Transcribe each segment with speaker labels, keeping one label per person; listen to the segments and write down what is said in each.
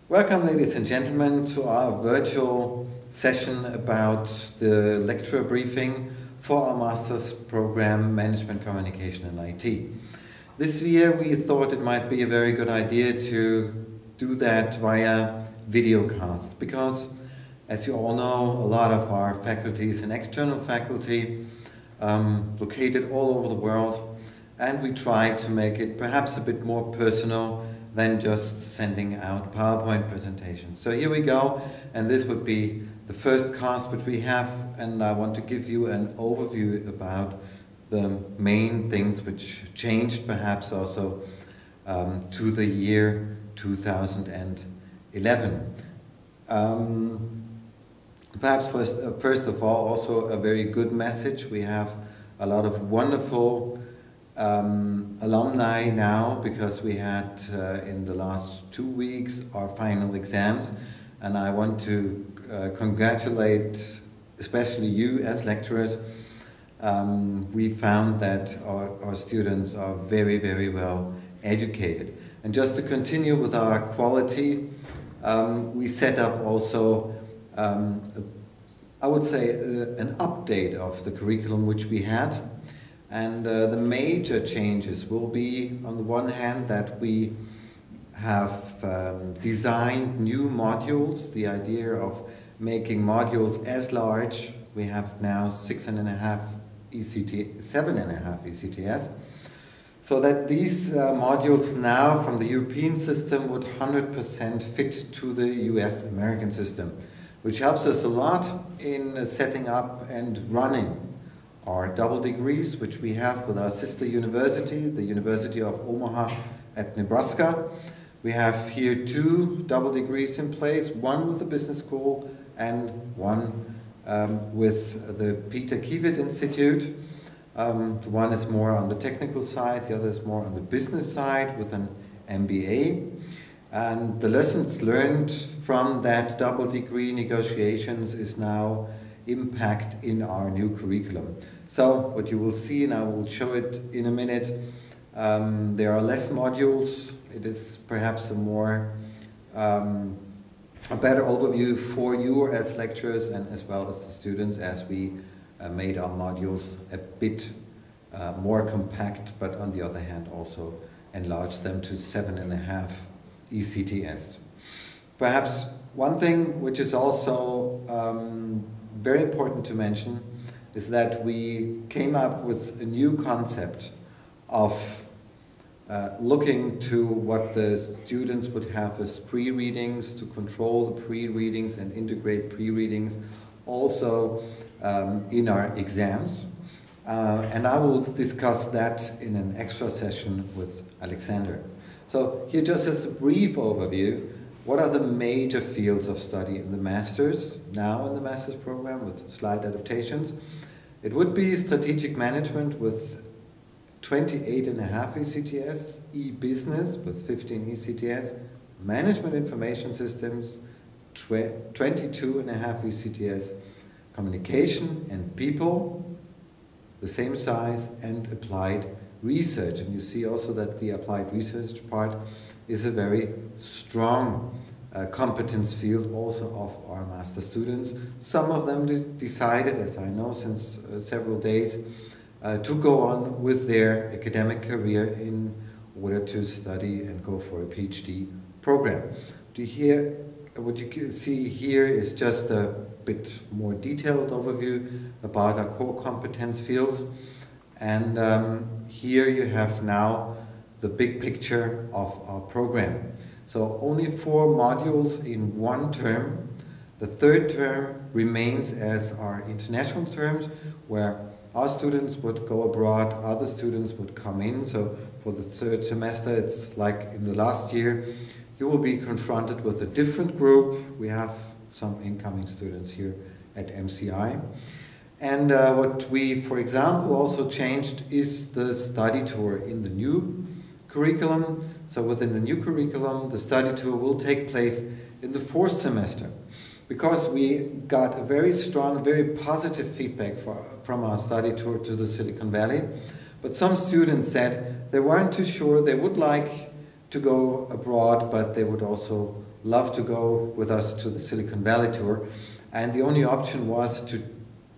Speaker 1: Welcome, ladies and gentlemen, to our virtual session about the lecturer briefing for our master's program, Management, Communication and IT. This year we thought it might be a very good idea to do that via videocast because, as you all know, a lot of our faculty is an external faculty located all over the world, and we try to make it perhaps a bit more personal than just sending out PowerPoint presentations. So here we go, and this would be the first cast which we have, and I want to give you an overview about the main things which changed perhaps also to the year 2011. Perhaps first of all, also a very good message. We have a lot of wonderful alumni now, because we had in the last 2 weeks our final exams, and I want to congratulate especially you as lecturers. We found that our students are very, very well educated. And just to continue with our quality, we set up also I would say an update of the curriculum which we had. And the major changes will be, on the one hand, that we have designed new modules, the idea of making modules as large. We have now 7.5 ECTS, so that these modules now from the European system would 100% fit to the US American system, which helps us a lot in setting up and running our double degrees, which we have with our sister university, the University of Omaha at Nebraska. We have here 2 double degrees in place, one with the business school and one with the Peter Kiewit Institute. The one is more on the technical side, the other is more on the business side with an MBA. And the lessons learned from that double degree negotiations is now impact in our new curriculum. So what you will see, and I will show it in a minute, there are less modules. It is perhaps a more a better overview for you as lecturers and as well as the students, as we made our modules a bit more compact, but on the other hand also enlarged them to 7.5 ECTS. Perhaps one thing which is also very important to mention is that we came up with a new concept of looking to what the students would have as pre-readings, to control the pre-readings and integrate pre-readings also in our exams. And I will discuss that in an extra session with Alexander. So here, just as a brief overview, what are the major fields of study in the Masters, now in the Masters program with slide adaptations? It would be strategic management with 28.5 ECTS, e-business with 15 ECTS, management information systems, 22.5 ECTS, communication and people, the same size, and applied research. And you see also that the applied research part is a very strong competence field also of our master students. Some of them decided, as I know since several days, to go on with their academic career in order to study and go for a PhD program. What you can see here is just a bit more detailed overview about our core competence fields. And here you have now the big picture of our program. So only 4 modules in one term. The third term remains as our international terms, where our students would go abroad, other students would come in. So for the third semester, it's like in the last year, you will be confronted with a different group. We have some incoming students here at MCI. And what we, for example, also changed is the study tour in the new curriculum. So within the new curriculum, the study tour will take place in the 4th semester, because we got a very strong, very positive feedback from our study tour to the Silicon Valley. But some students said they weren't too sure. They would like to go abroad, but they would also love to go with us to the Silicon Valley tour. And the only option was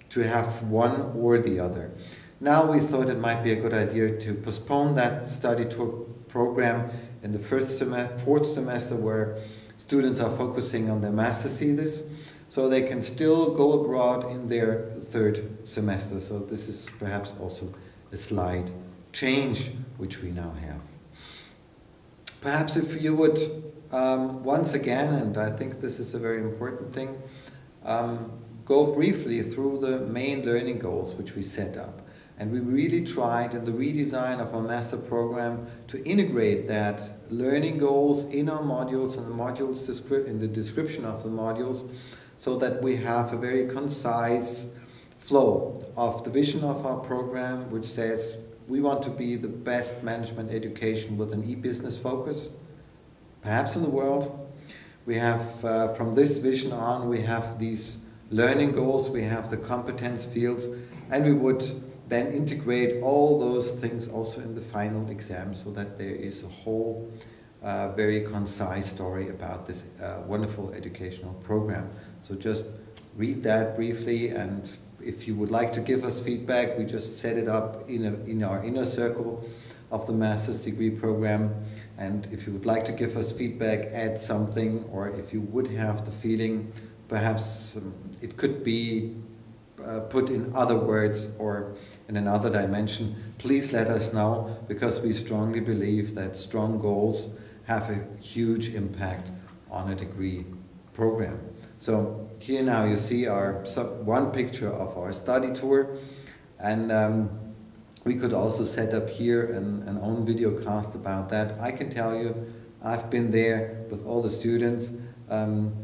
Speaker 1: to have one or the other. Now we thought it might be a good idea to postpone that study tour program in the fourth semester, where students are focusing on their master's thesis, so they can still go abroad in their third semester. So this is perhaps also a slight change which we now have. Perhaps if you would once again, and I think this is a very important thing, go briefly through the main learning goals which we set up. And we really tried in the redesign of our master program to integrate that learning goals in our modules and the modules in the description of the modules, so that we have a very concise flow of the vision of our program, which says we want to be the best management education with an e-business focus, perhaps in the world. We have, from this vision on, we have these learning goals, we have the competence fields, and we would then integrate all those things also in the final exam, so that there is a whole very concise story about this wonderful educational program. So just read that briefly, and if you would like to give us feedback, we just set it up in our inner circle of the master's degree program. And if you would like to give us feedback, add something, or if you would have the feeling perhaps it could be put in other words or in another dimension, please let us know, because we strongly believe that strong goals have a huge impact on a degree program. So here now you see one picture of our study tour, and we could also set up here an own video cast about that. I can tell you, I've been there with all the students.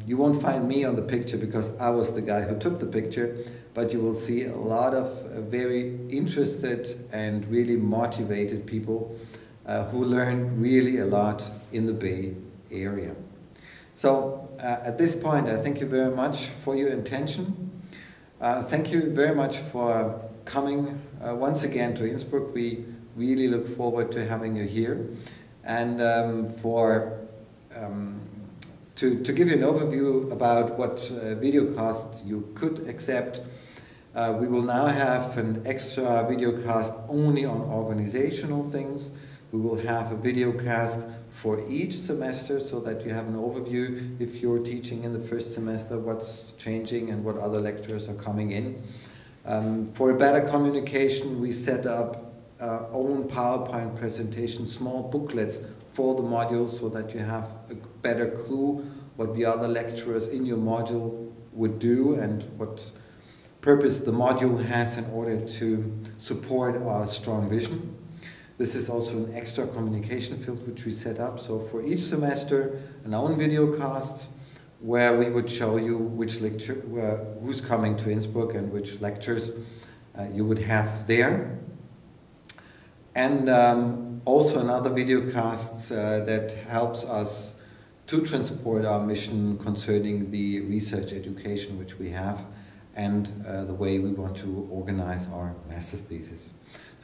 Speaker 1: You won't find me on the picture because I was the guy who took the picture, but you will see a lot of very interested and really motivated people who learn really a lot in the Bay Area. So at this point, I thank you very much for your attention. Thank you very much for coming once again to Innsbruck. We really look forward to having you here. And to give you an overview about what videocasts you could accept, we will now have an extra videocast only on organizational things. We will have a videocast for each semester, so that you have an overview if you're teaching in the first semester, what's changing and what other lecturers are coming in. For a better communication, we set up our own PowerPoint presentation, small booklets for the modules, so that you have a better clue what the other lecturers in your module would do and what purpose the module has in order to support our strong vision. This is also an extra communication field which we set up. So for each semester, an own video cast where we would show you which lecture, who's coming to Innsbruck and which lectures you would have there. And also another video cast that helps us to transport our mission concerning the research education which we have, and the way we want to organize our master's thesis.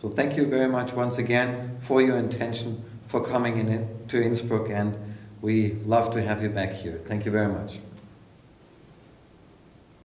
Speaker 1: So thank you very much once again for your intention, for coming to Innsbruck, and we love to have you back here. Thank you very much.